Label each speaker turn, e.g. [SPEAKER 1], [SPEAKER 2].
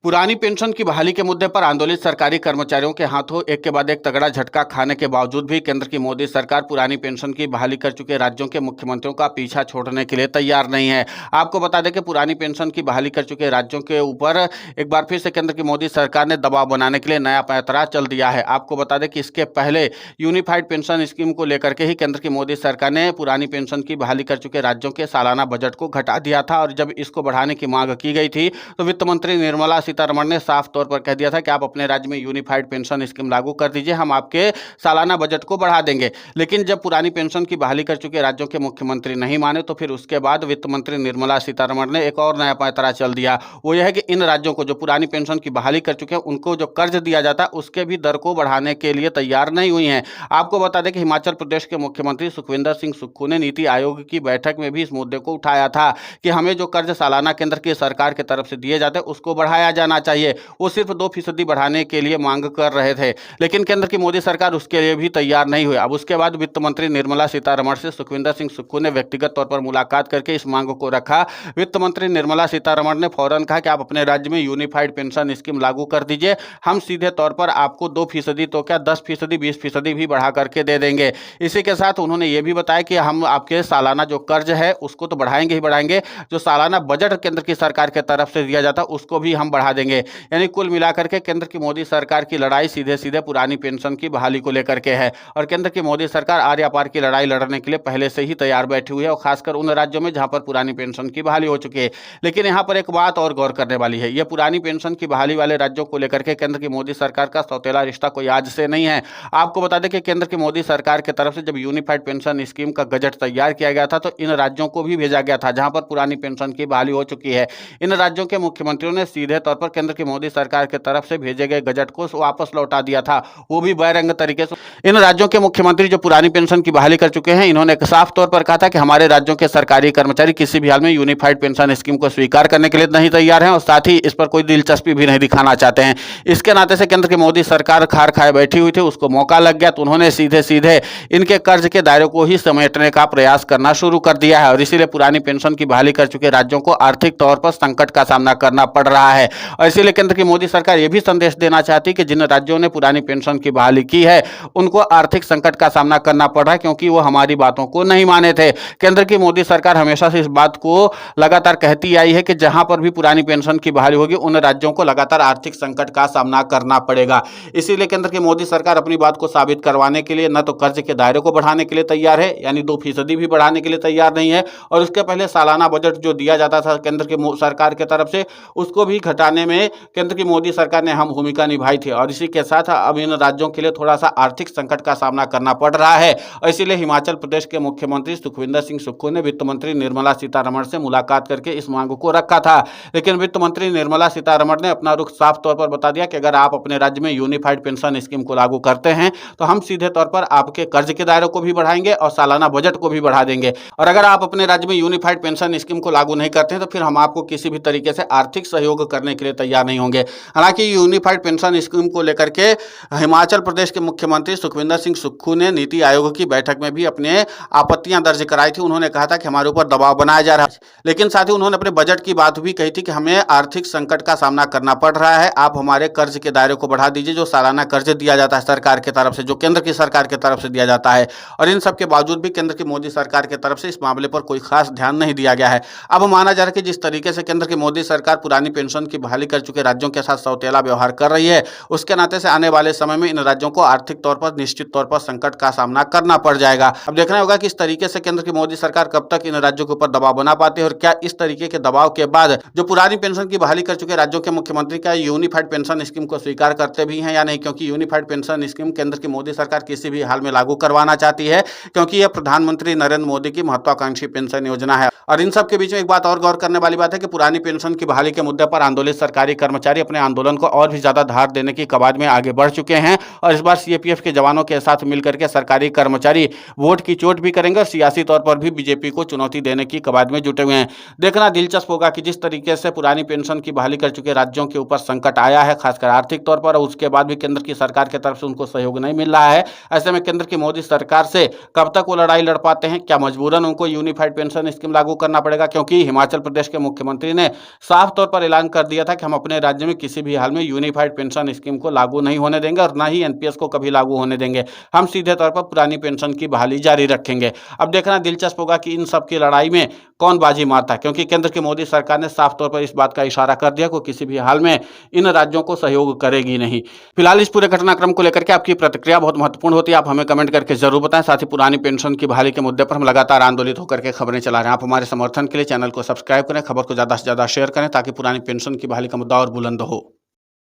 [SPEAKER 1] पुरानी पेंशन की बहाली के मुद्दे पर आंदोलित सरकारी कर्मचारियों के हाथों एक के बाद एक तगड़ा झटका खाने के बावजूद भी केंद्र की मोदी सरकार पुरानी पेंशन की बहाली कर चुके राज्यों के मुख्यमंत्रियों का पीछा छोड़ने के लिए तैयार नहीं है। आपको बता दें कि पुरानी पेंशन की बहाली कर चुके राज्यों के ऊपर एक बार फिर से केंद्र की मोदी सरकार ने दबाव बनाने के लिए नया पैंतरा चल दिया है। आपको बता दें कि इसके पहले यूनिफाइड पेंशन स्कीम को लेकर के ही केंद्र की मोदी सरकार ने पुरानी पेंशन की बहाली कर चुके राज्यों के सालाना बजट को घटा दिया था और जब इसको बढ़ाने की मांग की गई थी तो वित्त मंत्री निर्मला सीतारमण ने साफ तौर पर कह दिया था कि आप अपने राज्य में यूनिफाइड पेंशन स्कीम लागू कर दीजिए, हम आपके सालाना बजट को बढ़ा देंगे। लेकिन जब पुरानी पेंशन की बहाली कर चुके राज्यों के मुख्यमंत्री नहीं माने तो फिर उसके बाद वित्त मंत्री निर्मला सीतारमण ने एक और नया पैंतरा चल दिया। वो यह है कि इन राज्यों को जो पुरानी पेंशन की बहाली कर चुके हैं उनको जो कर्ज दिया जाता है उसके भी दर को बढ़ाने के लिए तैयार नहीं हुई हैं। आपको बता दें कि हिमाचल प्रदेश के मुख्यमंत्री सुखविंदर सिंह सुक्खू ने नीति आयोग की बैठक में भी इस मुद्दे को उठाया था कि हमें जो कर्ज सालाना केंद्र की सरकार की तरफ से दिए जाते हैं उसको बढ़ाया जाना चाहिए। वो सिर्फ 2% बढ़ाने के लिए मांग कर रहे थे, लेकिन केंद्र की मोदी सरकार उसके लिए भी तैयार नहीं हुई। अब उसके बाद वित्त मंत्री निर्मला सीतारमण से सुखविंदर सिंह सुक्खू ने व्यक्तिगत तौर पर मुलाकात करके इस मांग को रखा। वित्त मंत्री निर्मला सीतारमण ने फौरन कहा कि आप अपने राज्य में यूनिफाइड पेंशन स्कीम लागू कर दीजिए, हम सीधे तौर पर आपको 2% तो क्या 10%, 20% भी बढ़ा करके दे देंगे। इसी के साथ उन्होंने ये भी बताया कि हम आपके सालाना जो कर्ज है उसको तो बढ़ाएंगे ही बढ़ाएंगे, जो सालाना बजट केंद्र की सरकार की तरफ से दिया जाता है उसको भी हम बढ़ा देंगे। यानी कुल मिलाकर के केंद्र की मोदी सरकार की लड़ाई सीधे सीधे पुरानी पेंशन की बहाली को लेकर के है और केंद्र की मोदी सरकार आर या पार की लड़ाई लड़ने के लिए पहले से ही तैयार बैठी हुई है, और खासकर उन राज्यों में जहां पर पुरानी पेंशन की बहाली हो चुकी है। लेकिन यहां पर एक बात और गौर करने वाली है, यह पुरानी पेंशन की बहाली वाले राज्यों को लेकर के केंद्र की मोदी सरकार का सौतेला रिश्ता कोई आज से नहीं है। आपको बता दें कि केंद्र की मोदी सरकार की तरफ से जब यूनिफाइड पेंशन स्कीम का गजट तैयार किया गया था तो इन राज्यों को भी भेजा गया था जहां पर पुरानी पेंशन की बहाली हो चुकी है। इन राज्यों के मुख्यमंत्रियों ने सीधे तौर पर केंद्र की मोदी सरकार की तरफ से भेजे गए बजट को वापस लौटा दिया था, वो भी बहिरंग तरीके से। इन राज्यों के मुख्यमंत्री जो पुरानी पेंशन की बहाली कर चुके हैं, इन्होंने साफ तौर पर कहा था कि हमारे राज्यों के सरकारी कर्मचारी किसी भी हाल में यूनिफाइड पेंशन स्कीम को स्वीकार करने के लिए नहीं तैयार हैं और साथ ही इस पर कोई दिलचस्पी भी नहीं दिखाना चाहते हैं। इसके नाते से केंद्र की मोदी सरकार खार खाए बैठी हुई थी, उसको मौका लग गया तो उन्होंने सीधे सीधे इनके कर्ज के दायरे को ही समेटने का प्रयास करना शुरू कर दिया है और इसीलिए पुरानी पेंशन की बहाली कर चुके राज्यों को आर्थिक तौर पर संकट का सामना करना पड़ रहा है। और इसीलिए केंद्र की मोदी सरकार यह भी संदेश देना चाहती कि जिन राज्यों ने पुरानी पेंशन की बहाली की है उनको आर्थिक संकट का सामना करना पड़ रहा है क्योंकि वो हमारी बातों को नहीं माने थे। केंद्र की मोदी सरकार हमेशा से इस बात को लगातार कहती आई है कि जहां पर भी पुरानी पेंशन की बहाली होगी उन राज्यों को लगातार आर्थिक संकट का सामना करना पड़ेगा। इसीलिए केंद्र की मोदी सरकार अपनी बात को साबित करवाने के लिए न तो कर्ज के दायरे को बढ़ाने के लिए तैयार है, यानी 2% भी बढ़ाने के लिए तैयार नहीं है, और उसके पहले सालाना बजट जो दिया जाता था केंद्र की सरकार की तरफ से उसको भी घटाने में केंद्र की मोदी सरकार ने अहम भूमिका निभाई थी। और इसी के साथ अब इन राज्यों के लिए थोड़ा सा आर्थिक संकट का सामना करना पड़ रहा है और इसीलिए हिमाचल प्रदेश के मुख्यमंत्री सुखविंदर सिंह सुक्खू ने वित्त मंत्री निर्मला सीतारमण से मुलाकात करके इस मांग को रखा था। लेकिन वित्त मंत्री निर्मला सीतारमण ने अपना रुख साफ तौर पर बता दिया कि अगर आप अपने राज्य में यूनिफाइड पेंशन स्कीम को लागू करते हैं तो हम सीधे तौर पर आपके कर्ज के दायरे को भी बढ़ाएंगे और सालाना बजट को भी बढ़ा देंगे, और अगर आप अपने राज्य में यूनिफाइड पेंशन स्कीम को लागू नहीं करते हैं तो फिर हम आपको किसी भी तरीके से आर्थिक सहयोग करने के लिए तैयार नहीं होंगे। हालांकि यूनिफाइड पेंशन स्कीम को लेकर के हिमाचल प्रदेश के मुख्यमंत्री सुखविंदर सिंह सुक्खू ने नीति आयोग की बैठक में भी अपने आपत्तियां दर्ज कराई थी। उन्होंने कहा था कि हमारे ऊपर दबाव बनाया जा रहा है, लेकिन साथ ही उन्होंने अपने बजट की बात भी कही थी कि हमें आर्थिक संकट का सामना करना पड़ रहा है, आप हमारे कर्ज के दायरे को बढ़ा दीजिए, जो सालाना कर्ज दिया जाता है सरकार की तरफ से, जो केंद्र की सरकार की तरफ से दिया जाता है। और इन सब के बावजूद भी केंद्र की मोदी सरकार की तरफ से इस मामले पर कोई खास ध्यान नहीं दिया गया है। अब माना जा रहा है कि जिस तरीके से केंद्र की मोदी सरकार पुरानी पेंशन की बहाली कर चुके राज्यों के साथ सौतेला व्यवहार कर रही है, उसके नाते से आने वाले समय में इन राज्यों को आर्थिक तौर पर निश्चित तौर पर संकट का सामना करना पड़ जाएगा। अब देखना होगा कि इस तरीके से केंद्र की मोदी सरकार कब तक इन राज्यों के ऊपर दबाव बना पाती है और क्या इस तरीके के दबाव के बाद जो पुरानी पेंशन की बहाली कर चुके राज्यों के मुख्यमंत्री का यूनिफाइड पेंशन स्कीम को स्वीकार करते भी हैं या नहीं, क्योंकि यूनिफाइड पेंशन स्कीम केंद्र की मोदी सरकार किसी भी हाल में लागू करवाना चाहती है, क्योंकि यह प्रधानमंत्री नरेंद्र मोदी की महत्वाकांक्षी पेंशन योजना है। और इन सब के बीच में एक बात और गौर करने वाली बात है कि पुरानी पेंशन की बहाली के मुद्दे पर आंदोलित सरकारी कर्मचारी अपने आंदोलन को और भी ज्यादा धार देने की कवायद में आगे बढ़ चुके हैं और इस बार सीएपीएफ के जवानों के साथ मिलकर के सरकारी कर्मचारी वोट की चोट भी करेंगे और सियासी तौर पर भी बीजेपी को चुनौती देने की कवायद में जुटे हुए हैं। देखना दिलचस्प होगा कि जिस तरीके से पुरानी पेंशन की बहाली कर चुके राज्यों के ऊपर संकट आया है खासकर आर्थिक तौर पर, और उसके बाद भी केंद्र की सरकार की तरफ से उनको सहयोग नहीं मिल रहा है, ऐसे में केंद्र की मोदी सरकार से कब तक वो लड़ाई लड़ पाते हैं। क्या मजबूरन उनको यूनिफाइड पेंशन स्कीम लागू करना पड़ेगा, क्योंकि हिमाचल प्रदेश के मुख्यमंत्री ने साफ तौर पर ऐलान कर दिया था था कि हम अपने राज्य में किसी भी हाल में यूनिफाइड पेंशन स्कीम को लागू नहीं होने देंगे और ना ही एनपीएस को कभी लागू होने देंगे। हम सीधे तौर पर पुरानी पेंशन की बहाली जारी रखेंगे। अब देखना दिलचस्प होगा कि इन सब की लड़ाई में कौन बाजी मारता है, क्योंकि केंद्र की मोदी सरकार ने साफ तौर पर इस बात का इशारा कर दिया कि किसी भी हाल में इन राज्यों को सहयोग करेगी नहीं। फिलहाल इस पूरे घटनाक्रम को लेकर के आपकी प्रतिक्रिया बहुत महत्वपूर्ण होती है, आप हमें कमेंट करके जरूर बताएं। साथ ही पुरानी पेंशन की बहाली के मुद्दे पर हम लगातार आंदोलित होकर के खबरें चला रहे हैं। आप हमारे समर्थन के लिए चैनल को सब्सक्राइब करें, खबर को ज़्यादा से ज़्यादा शेयर करें ताकि पुरानी पेंशन की बहाली का मुद्दा और बुलंद हो।